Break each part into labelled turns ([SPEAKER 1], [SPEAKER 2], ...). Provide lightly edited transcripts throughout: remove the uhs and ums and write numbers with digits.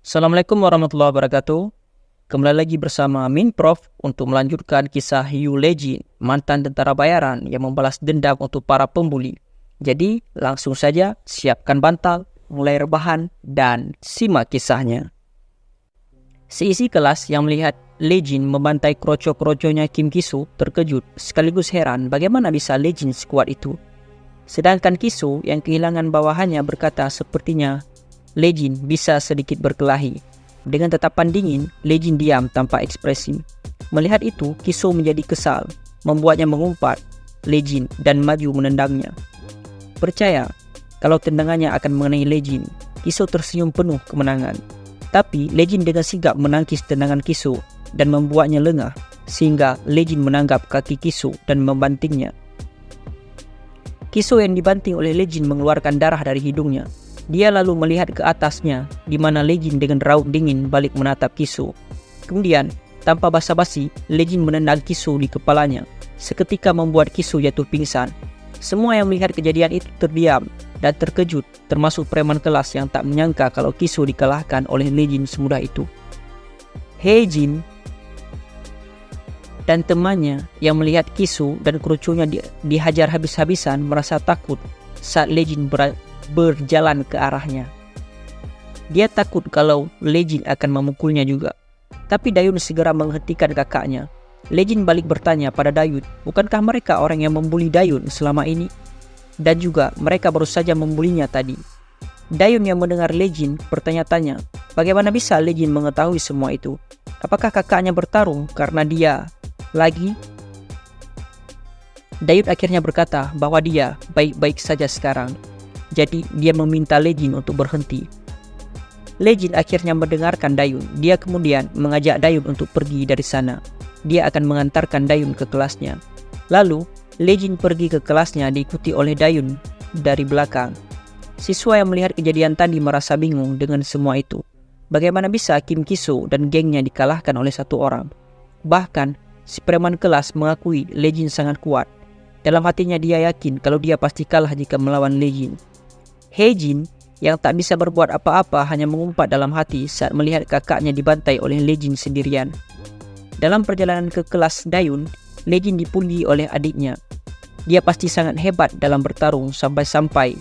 [SPEAKER 1] Assalamualaikum warahmatullahi wabarakatuh. Kembali lagi bersama Min Prof untuk melanjutkan kisah Hiu Lejin, mantan tentara bayaran yang membalas dendam untuk para pembuli. Jadi langsung saja siapkan bantal, mulai rebahan, dan simak kisahnya. Seisi kelas yang melihat Lejin membantai kroco-kroconya Kim Kisu terkejut sekaligus heran bagaimana bisa Lejin sekuat itu. Sedangkan Kisu yang kehilangan bawahannya berkata sepertinya Lejin bisa sedikit berkelahi. Dengan tatapan dingin, Lejin diam tanpa ekspresi. Melihat itu, Kisu menjadi kesal, membuatnya mengumpat Lejin dan maju menendangnya. Percaya, kalau tendangannya akan mengenai Lejin, Kisu tersenyum penuh kemenangan. Tapi Lejin dengan sigap menangkis tendangan Kisu dan membuatnya lengah, sehingga Lejin menanggap kaki Kisu dan membantingnya. Kisu yang dibanting oleh Lejin mengeluarkan darah dari hidungnya. Dia lalu melihat ke atasnya, di mana Lejin dengan raut dingin balik menatap Kisu. Kemudian, tanpa basa-basi, Lejin menendang Kisu di kepalanya, seketika membuat Kisu jatuh pingsan. Semua yang melihat kejadian itu terdiam dan terkejut, termasuk preman kelas yang tak menyangka kalau Kisu dikalahkan oleh Lejin semudah itu. Heijin dan temannya yang melihat Kisu dan kerucunya dihajar habis-habisan merasa takut saat Lejin berjalan ke arahnya. Dia takut kalau Lejin akan memukulnya juga. Tapi Dayun segera menghentikan kakaknya. Lejin balik bertanya pada Dayun, bukankah mereka orang yang membuli Dayun selama ini? Dan juga mereka baru saja membulinya tadi. Dayun yang mendengar Lejin bertanya-tanya, bagaimana bisa Lejin mengetahui semua itu? Apakah kakaknya bertarung karena dia lagi? Dayun akhirnya berkata bahwa dia baik-baik saja sekarang. Jadi dia meminta Lejin untuk berhenti. Lejin akhirnya mendengarkan Dayun. Dia kemudian mengajak Dayun untuk pergi dari sana. Dia akan mengantarkan Dayun ke kelasnya. Lalu Lejin pergi ke kelasnya diikuti oleh Dayun dari belakang. Siswa yang melihat kejadian tadi merasa bingung dengan semua itu. Bagaimana bisa Kim Kisu dan gengnya dikalahkan oleh satu orang? Bahkan si preman kelas mengakui Lejin sangat kuat. Dalam hatinya dia yakin kalau dia pasti kalah jika melawan Lejin. Heijin yang tak bisa berbuat apa-apa hanya mengumpat dalam hati saat melihat kakaknya dibantai oleh Lejin sendirian. Dalam perjalanan ke kelas Dayun, Lejin dipuji oleh adiknya. Dia pasti sangat hebat dalam bertarung sampai-sampai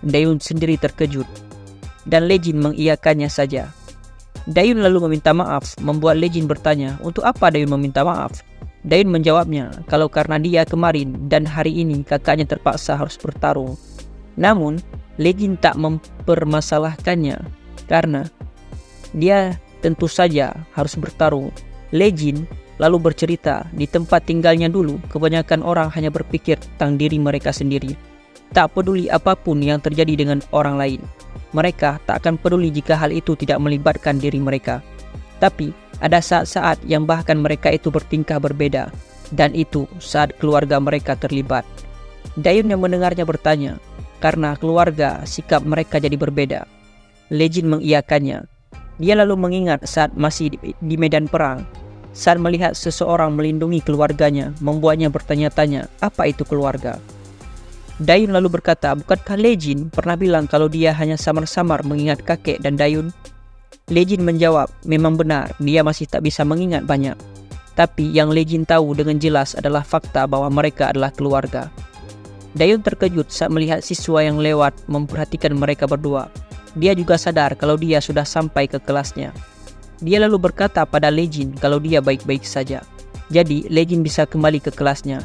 [SPEAKER 1] Dayun sendiri terkejut. Dan Lejin mengiyakannya saja. Dayun lalu meminta maaf, membuat Lejin bertanya, untuk apa Dayun meminta maaf? Dayun menjawabnya, kalau karena dia kemarin dan hari ini kakaknya terpaksa harus bertarung. Namun, Lejin tak mempermasalahkannya karena dia tentu saja harus bertarung. Lejin lalu bercerita di tempat tinggalnya dulu kebanyakan orang hanya berpikir tentang diri mereka sendiri. Tak peduli apapun yang terjadi dengan orang lain. Mereka tak akan peduli jika hal itu tidak melibatkan diri mereka. Tapi ada saat-saat yang bahkan mereka itu bertingkah berbeda. Dan itu saat keluarga mereka terlibat. Dayun yang mendengarnya bertanya, karena keluarga, sikap mereka jadi berbeda. Lejin mengiyakannya. Dia lalu mengingat saat masih di medan perang. Saat melihat seseorang melindungi keluarganya, membuatnya bertanya-tanya, apa itu keluarga? Dayun lalu berkata, bukankah Lejin pernah bilang kalau dia hanya samar-samar mengingat kakek dan Dayun? Lejin menjawab, memang benar, dia masih tak bisa mengingat banyak. Tapi yang Lejin tahu dengan jelas adalah fakta bahwa mereka adalah keluarga. Dayun terkejut saat melihat siswa yang lewat memperhatikan mereka berdua. Dia juga sadar kalau dia sudah sampai ke kelasnya. Dia lalu berkata pada Lejin kalau dia baik-baik saja. Jadi Lejin bisa kembali ke kelasnya.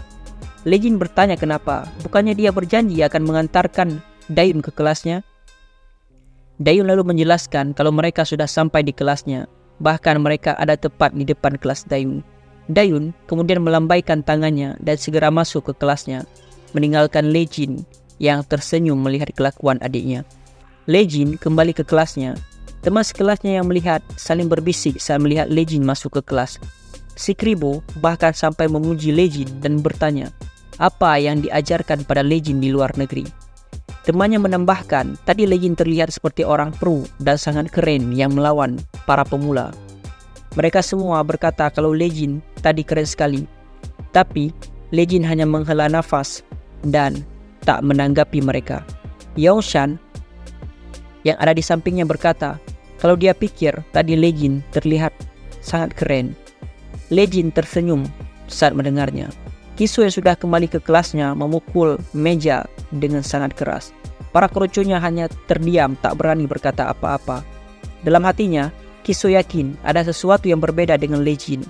[SPEAKER 1] Lejin bertanya kenapa, bukannya dia berjanji akan mengantarkan Dayun ke kelasnya? Dayun lalu menjelaskan kalau mereka sudah sampai di kelasnya. Bahkan mereka ada tepat di depan kelas Dayun. Dayun kemudian melambaikan tangannya dan segera masuk ke kelasnya, meninggalkan Lejin yang tersenyum melihat kelakuan adiknya. Lejin kembali ke kelasnya. Teman sekelasnya yang melihat saling berbisik saat melihat Lejin masuk ke kelas. Si Kribo bahkan sampai memuji Lejin dan bertanya, apa yang diajarkan pada Lejin di luar negeri? Temannya menambahkan, tadi Lejin terlihat seperti orang pro dan sangat keren yang melawan para pemula. Mereka semua berkata kalau Lejin tadi keren sekali. Tapi Lejin hanya menghela nafas dan tak menanggapi mereka. Yaoshan yang ada di sampingnya berkata, Kalau dia pikir tadi Lejin terlihat sangat keren. Lejin tersenyum saat mendengarnya. Kiso yang sudah kembali ke kelasnya memukul meja dengan sangat keras. Para kerucunya hanya terdiam, tak berani berkata apa-apa. Dalam hatinya, Kiso yakin ada sesuatu yang berbeda dengan Lejin.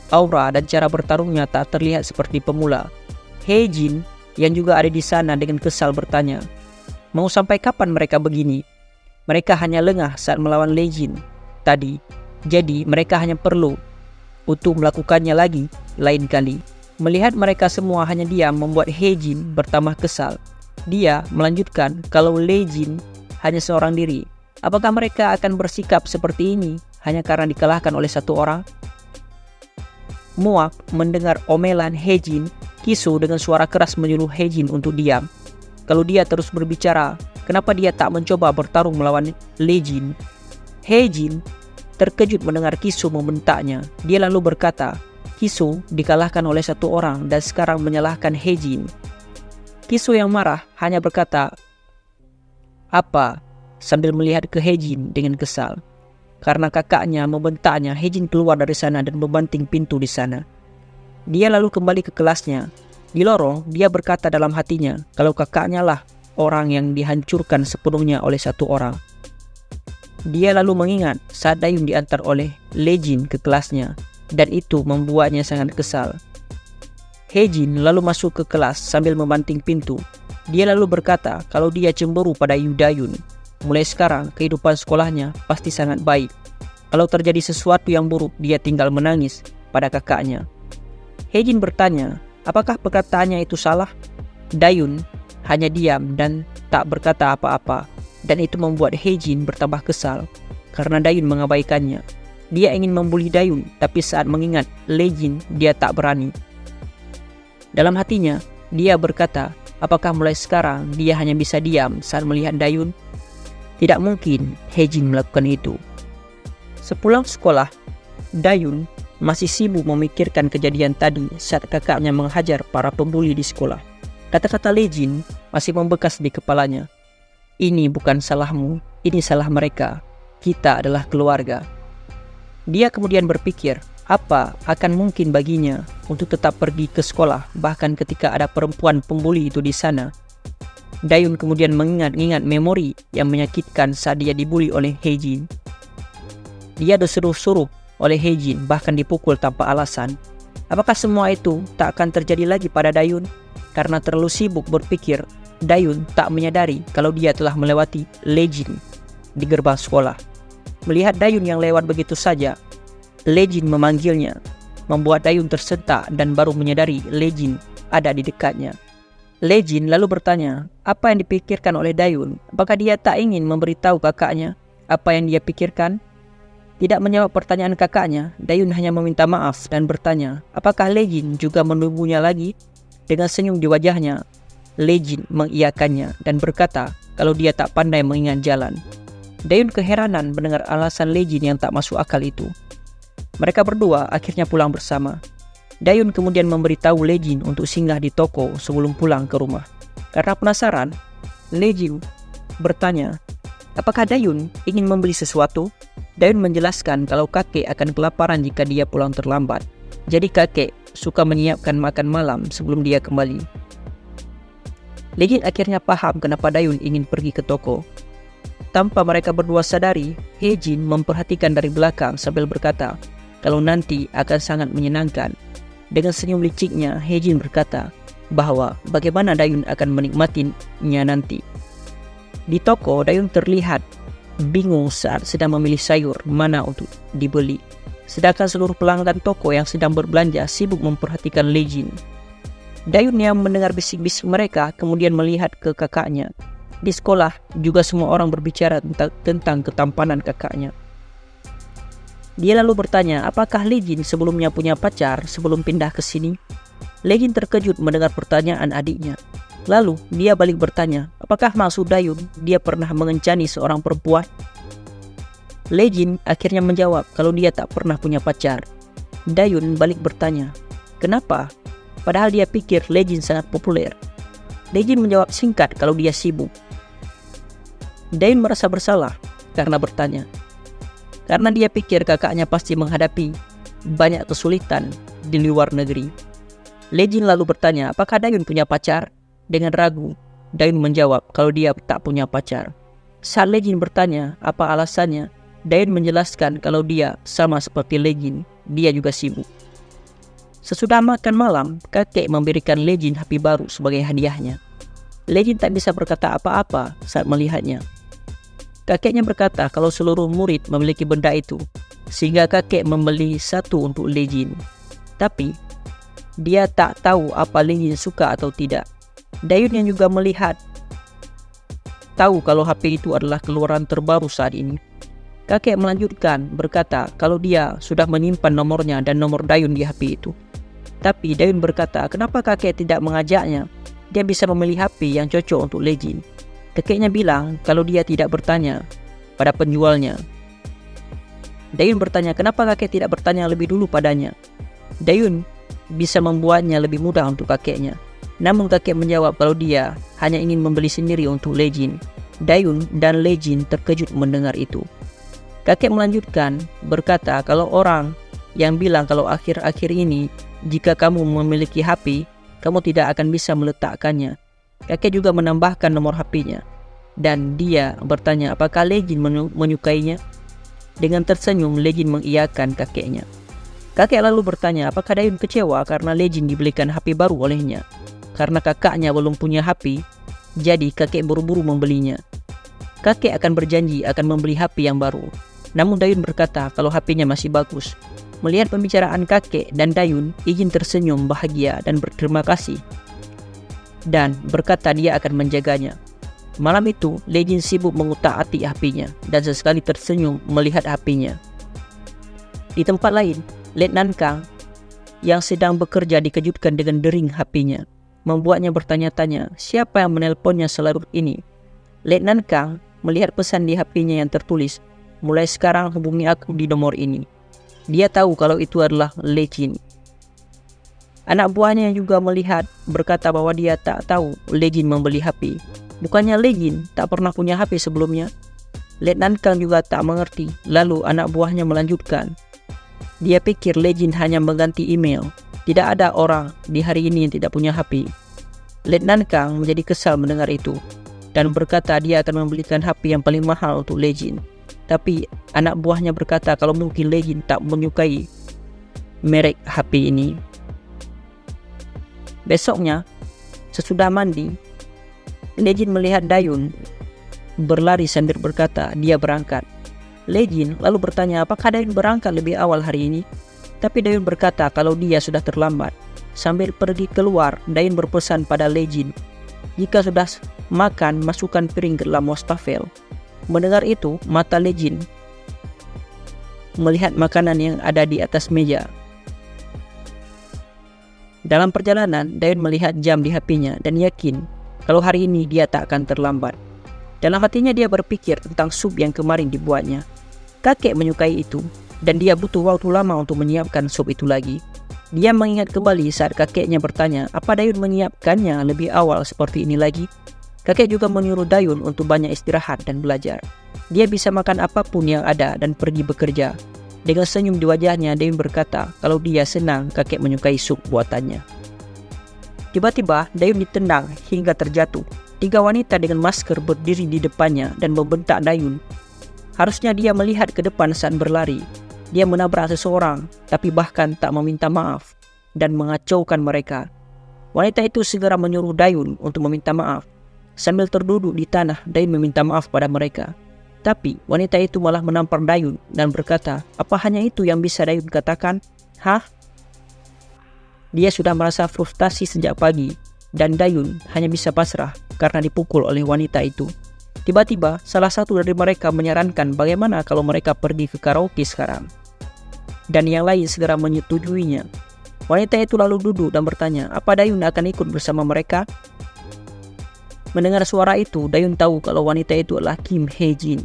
[SPEAKER 1] Aura dan cara bertarungnya tak terlihat seperti pemula. Heijin yang juga ada di sana dengan kesal bertanya, mau sampai kapan mereka begini? Mereka hanya lengah saat melawan Lejin tadi, jadi mereka hanya perlu untuk melakukannya lagi lain kali. Melihat mereka semua hanya diam membuat Heijin bertambah kesal. Dia melanjutkan, kalau Lejin hanya seorang diri, apakah mereka akan bersikap seperti ini hanya karena dikalahkan oleh satu orang? Muak mendengar omelan Heijin, Kiso dengan suara keras menyuruh Heijin untuk diam. Kalau dia terus berbicara, kenapa dia tak mencoba bertarung melawan Lejin? Heijin terkejut mendengar Kiso membentaknya. Dia lalu berkata, Kiso dikalahkan oleh satu orang dan sekarang menyalahkan Heijin. Kiso yang marah hanya berkata, apa? Sambil melihat ke Heijin dengan kesal. Karena kakaknya membentaknya, Heijin keluar dari sana dan membanting pintu di sana. Dia lalu kembali ke kelasnya. Di lorong, dia berkata dalam hatinya, kalau kakaknya lah orang yang dihancurkan sepenuhnya oleh satu orang. Dia lalu mengingat saat Dayun diantar oleh Lejin ke kelasnya, dan itu membuatnya sangat kesal. Heijin lalu masuk ke kelas sambil membanting pintu. Dia lalu berkata kalau dia cemburu pada Yu Dayun. Mulai sekarang kehidupan sekolahnya pasti sangat baik. Kalau terjadi sesuatu yang buruk, dia tinggal menangis pada kakaknya. Heijin bertanya, apakah perkataannya itu salah? Dayun hanya diam dan tak berkata apa-apa, dan itu membuat Heijin bertambah kesal karena Dayun mengabaikannya. Dia ingin membuli Dayun, tapi saat mengingat Lejin, dia tak berani. Dalam hatinya, dia berkata, apakah mulai sekarang dia hanya bisa diam saat melihat Dayun? Tidak mungkin Heijin melakukan itu. Sepulang sekolah, Dayun masih sibuk memikirkan kejadian tadi saat kakaknya menghajar para pembuli di sekolah. Kata-kata Lejin masih membekas di kepalanya. Ini bukan salahmu, ini salah mereka. Kita adalah keluarga. Dia kemudian berpikir, apa akan mungkin baginya untuk tetap pergi ke sekolah bahkan ketika ada perempuan pembuli itu di sana. Dayun kemudian mengingat-ingat memori yang menyakitkan saat dia dibuli oleh Heijin. Dia disuruh-suruh oleh Heijin, bahkan dipukul tanpa alasan. Apakah semua itu tak akan terjadi lagi pada Dayun? Karena terlalu sibuk berpikir, Dayun tak menyadari kalau dia telah melewati Lejin di gerbang sekolah. Melihat Dayun yang lewat begitu saja, Lejin memanggilnya, membuat Dayun tersentak dan baru menyadari Lejin ada di dekatnya. Lejin lalu bertanya, apa yang dipikirkan oleh Dayun? Apakah dia tak ingin memberitahu kakaknya apa yang dia pikirkan? Tidak menjawab pertanyaan kakaknya, Dayun hanya meminta maaf dan bertanya, apakah Lejin juga menubuhnya lagi? Dengan senyum di wajahnya, Lejin mengiyakannya dan berkata kalau dia tak pandai mengingat jalan. Dayun keheranan mendengar alasan Lejin yang tak masuk akal itu. Mereka berdua akhirnya pulang bersama. Dayun kemudian memberitahu Lejin untuk singgah di toko sebelum pulang ke rumah. Karena penasaran, Lejin bertanya, apakah Dayun ingin membeli sesuatu? Dayun menjelaskan kalau kakek akan kelaparan jika dia pulang terlambat. Jadi kakek suka menyiapkan makan malam sebelum dia kembali. Lejin akhirnya paham kenapa Dayun ingin pergi ke toko. Tanpa mereka berdua sadari, Heijin memperhatikan dari belakang sambil berkata, kalau nanti akan sangat menyenangkan. Dengan senyum liciknya, Heijin berkata bahwa bagaimana Dayun akan menikmatinya nanti. Di toko, Dayun terlihat bingung saat sedang memilih sayur mana untuk dibeli. Sedangkan seluruh pelanggan toko yang sedang berbelanja sibuk memperhatikan Lejin. Dayun yang mendengar bisik-bisik mereka kemudian melihat ke kakaknya. Di sekolah juga semua orang berbicara tentang ketampanan kakaknya. Dia lalu bertanya, apakah Lejin sebelumnya punya pacar sebelum pindah ke sini? Lejin terkejut mendengar pertanyaan adiknya. Lalu dia balik bertanya, apakah maksud Dayun dia pernah mengencani seorang perempuan? Lejin akhirnya menjawab kalau dia tak pernah punya pacar. Dayun balik bertanya, kenapa? Padahal dia pikir Lejin sangat populer. Lejin menjawab singkat kalau dia sibuk. Dayun merasa bersalah karena bertanya, karena dia pikir kakaknya pasti menghadapi banyak kesulitan di luar negeri. Lejin lalu bertanya, apakah Dayun punya pacar? Dengan ragu, Dayun menjawab kalau dia tak punya pacar. Saat Lejin bertanya apa alasannya, Dayun menjelaskan kalau dia sama seperti Lejin, dia juga sibuk. Sesudah makan malam, kakek memberikan Lejin HP baru sebagai hadiahnya. Lejin tak bisa berkata apa-apa saat melihatnya. Kakeknya berkata kalau seluruh murid memiliki benda itu, sehingga kakek membeli satu untuk Lejin. Tapi, dia tak tahu apa Lejin suka atau tidak. Dayun yang juga melihat tahu kalau HP itu adalah keluaran terbaru saat ini. Kakek melanjutkan berkata kalau dia sudah menyimpan nomornya dan nomor Dayun di HP itu. Tapi Dayun berkata kenapa kakek tidak mengajaknya? Dia bisa memilih HP yang cocok untuk Lejin. Kakeknya bilang kalau dia tidak bertanya pada penjualnya. Dayun bertanya kenapa kakek tidak bertanya lebih dulu padanya. Dayun bisa membuatnya lebih mudah untuk kakeknya. Namun kakek menjawab kalau dia hanya ingin membeli sendiri untuk Lejin. Dayun dan Lejin terkejut mendengar itu. Kakek melanjutkan berkata kalau orang yang bilang kalau akhir-akhir ini jika kamu memiliki HP, kamu tidak akan bisa meletakkannya. Kakek juga menambahkan nomor HP-nya. Dan dia bertanya apakah Lejin menyukainya. Dengan tersenyum Lejin mengiyakan kakeknya. Kakek lalu bertanya apakah Dayun kecewa karena Lejin dibelikan HP baru olehnya. Karena kakaknya belum punya HP, jadi kakek buru-buru membelinya. Kakek akan berjanji akan membeli HP yang baru. Namun Dayun berkata kalau HP-nya masih bagus. Melihat pembicaraan kakek dan Dayun, Ijin tersenyum bahagia dan berterima kasih. Dan berkata dia akan menjaganya. Malam itu, Lejin sibuk mengutak-atik HP-nya dan sesekali tersenyum melihat HP-nya. Di tempat lain, Letnan Kang yang sedang bekerja dikejutkan dengan dering HP-nya. Membuatnya bertanya-tanya siapa yang menelponnya selarut ini. Letnan Kang melihat pesan di HP-nya yang tertulis, mulai sekarang hubungi aku di nomor ini. Dia tahu kalau itu adalah Lejin. Anak buahnya yang juga melihat berkata bahwa dia tak tahu Lejin membeli HP. Bukannya Lejin tak pernah punya HP sebelumnya? Letnan Kang juga tak mengerti. Lalu anak buahnya melanjutkan. Dia pikir Lejin hanya mengganti email. Tidak ada orang di hari ini yang tidak punya HP. Letnan Kang menjadi kesal mendengar itu dan berkata dia akan membelikan HP yang paling mahal untuk Lejin. Tapi anak buahnya berkata kalau mungkin Lejin tak menyukai merek HP ini. Besoknya, sesudah mandi, Lejin melihat Dayun berlari sambil berkata dia berangkat. Lejin lalu bertanya apakah Dayun berangkat lebih awal hari ini. Tapi Dayun berkata kalau dia sudah terlambat. Sambil pergi keluar, Dayun berpesan pada Lejin, jika sudah makan, masukkan piring ke dalam wastafel. Mendengar itu, mata Lejin melihat makanan yang ada di atas meja. Dalam perjalanan, Dayun melihat jam di HP-nya dan yakin kalau hari ini dia tak akan terlambat. Dalam hatinya dia berpikir tentang sup yang kemarin dibuatnya. Kakek menyukai itu dan dia butuh waktu lama untuk menyiapkan sup itu lagi. Dia mengingat kembali saat kakeknya bertanya apa Dayun menyiapkannya lebih awal seperti ini lagi. Kakek juga menyuruh Dayun untuk banyak istirahat dan belajar. Dia bisa makan apapun yang ada dan pergi bekerja. Dengan senyum di wajahnya, Dayun berkata kalau dia senang kakek menyukai sup buatannya. Tiba-tiba, Dayun ditendang hingga terjatuh. 3 wanita dengan masker berdiri di depannya dan membentak Dayun. Harusnya dia melihat ke depan saat berlari. Dia menabrak seseorang, tapi bahkan tak meminta maaf dan mengacaukan mereka. Wanita itu segera menyuruh Dayun untuk meminta maaf. Sambil terduduk di tanah, Dayun meminta maaf pada mereka. Tapi wanita itu malah menampar Dayun dan berkata, apa hanya itu yang bisa Dayun katakan? Hah? Dia sudah merasa frustasi sejak pagi dan Dayun hanya bisa pasrah karena dipukul oleh wanita itu. Tiba-tiba salah satu dari mereka menyarankan bagaimana kalau mereka pergi ke karaoke sekarang. Dan yang lain segera menyetujuinya. Wanita itu lalu duduk dan bertanya, apa Dayun akan ikut bersama mereka? Mendengar suara itu, Dayun tahu kalau wanita itu adalah Kim Hye-jin.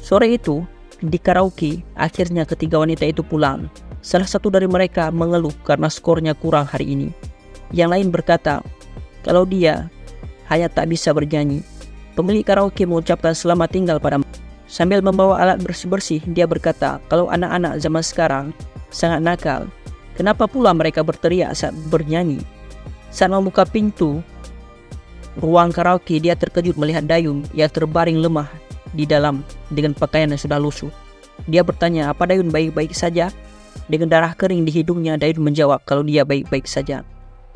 [SPEAKER 1] Sore itu, di karaoke, akhirnya ketiga wanita itu pulang. Salah satu dari mereka mengeluh karena skornya kurang hari ini. Yang lain berkata, kalau dia hanya tak bisa bernyanyi. Pemilik karaoke mengucapkan selamat tinggal pada mereka. Sambil membawa alat bersih-bersih, dia berkata, kalau anak-anak zaman sekarang sangat nakal, kenapa pula mereka berteriak saat bernyanyi? Saat membuka pintu ruang karaoke, dia terkejut melihat Dayun yang terbaring lemah di dalam dengan pakaian yang sudah lusuh. Dia bertanya, apa Dayun baik-baik saja? Dengan darah kering di hidungnya, Dayun menjawab kalau dia baik-baik saja.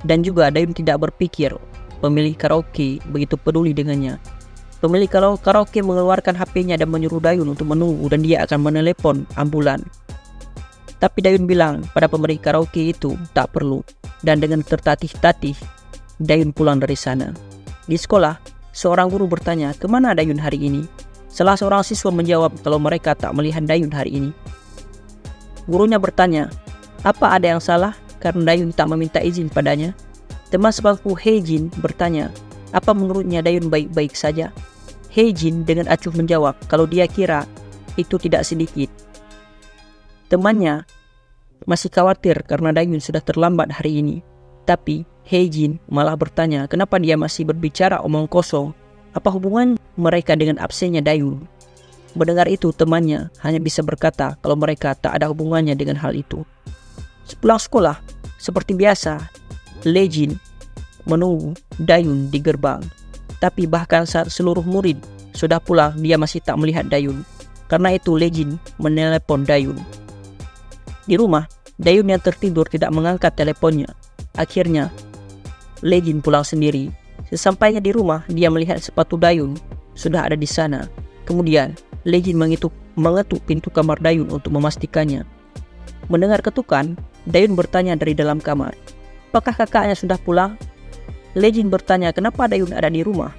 [SPEAKER 1] Dan juga Dayun tidak berpikir pemilik karaoke begitu peduli dengannya. Pemilik karaoke mengeluarkan HP-nya dan menyuruh Dayun untuk menunggu dan dia akan menelepon ambulan. Tapi Dayun bilang pada pemilik karaoke itu tak perlu. Dan dengan tertatih-tatih, Dayun pulang dari sana. Di sekolah, seorang guru bertanya, kemana Dayun hari ini? Salah seorang siswa menjawab kalau mereka tak melihat Dayun hari ini. Gurunya bertanya, apa ada yang salah karena Dayun tak meminta izin padanya? Teman sebangku Heijin bertanya, apa menurutnya Dayun baik-baik saja? Heijin dengan acuh menjawab kalau dia kira itu tidak sedikit. Temannya masih khawatir karena Dayun sudah terlambat hari ini. Tapi Heijin malah bertanya kenapa dia masih berbicara omong kosong. Apa hubungan mereka dengan absennya Dayun? Mendengar itu, temannya hanya bisa berkata kalau mereka tak ada hubungannya dengan hal itu. Sepulang sekolah, seperti biasa, Lejin menunggu Dayun di gerbang. Tapi bahkan saat seluruh murid sudah pulang, dia masih tak melihat Dayun. Karena itu Lejin menelepon Dayun. Di rumah, Dayun yang tertidur tidak mengangkat teleponnya. Akhirnya, Lejin pulang sendiri. Sesampainya di rumah, dia melihat sepatu Dayun sudah ada di sana. Kemudian, Lejin mengetuk pintu kamar Dayun untuk memastikannya. Mendengar ketukan, Dayun bertanya dari dalam kamar, apakah kakaknya sudah pulang? Lejin bertanya, kenapa Dayun ada di rumah?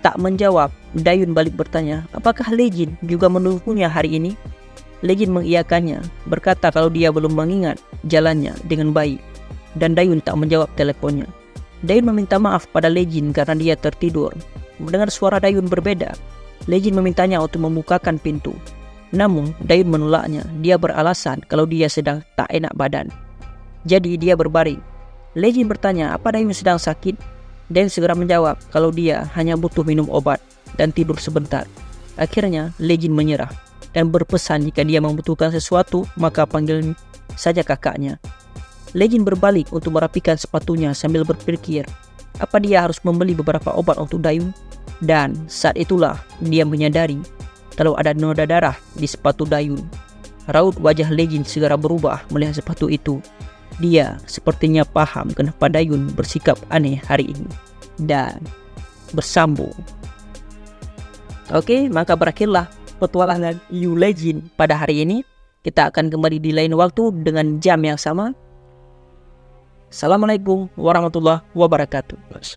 [SPEAKER 1] Tak menjawab, Dayun balik bertanya, apakah Lejin juga menunggunya hari ini? Lejin mengiyakannya, berkata kalau dia belum mengingat jalannya dengan baik. Dan Dayun tak menjawab teleponnya. Dayun meminta maaf pada Lejin karena dia tertidur. Mendengar suara Dayun berbeda, Lejin memintanya untuk membukakan pintu. Namun Dayun menolaknya. Dia beralasan kalau dia sedang tak enak badan. Jadi dia berbaring. Lejin bertanya apa Dayun sedang sakit. Dayun segera menjawab kalau dia hanya butuh minum obat dan tidur sebentar. Akhirnya Lejin menyerah dan berpesan jika dia membutuhkan sesuatu maka panggil saja kakaknya. Lejin berbalik untuk merapikan sepatunya sambil berpikir apa dia harus membeli beberapa obat untuk Dayun. Dan saat itulah dia menyadari kalau ada noda darah di sepatu Dayun. Raut wajah Lejin segera berubah melihat sepatu itu. Dia sepertinya paham kenapa Dayun bersikap aneh hari ini dan bersambung. Oke, maka berakhirlah petualangan Yu Lejin pada hari ini. Kita akan kembali di lain waktu dengan jam yang sama. Assalamualaikum warahmatullahi wabarakatuh.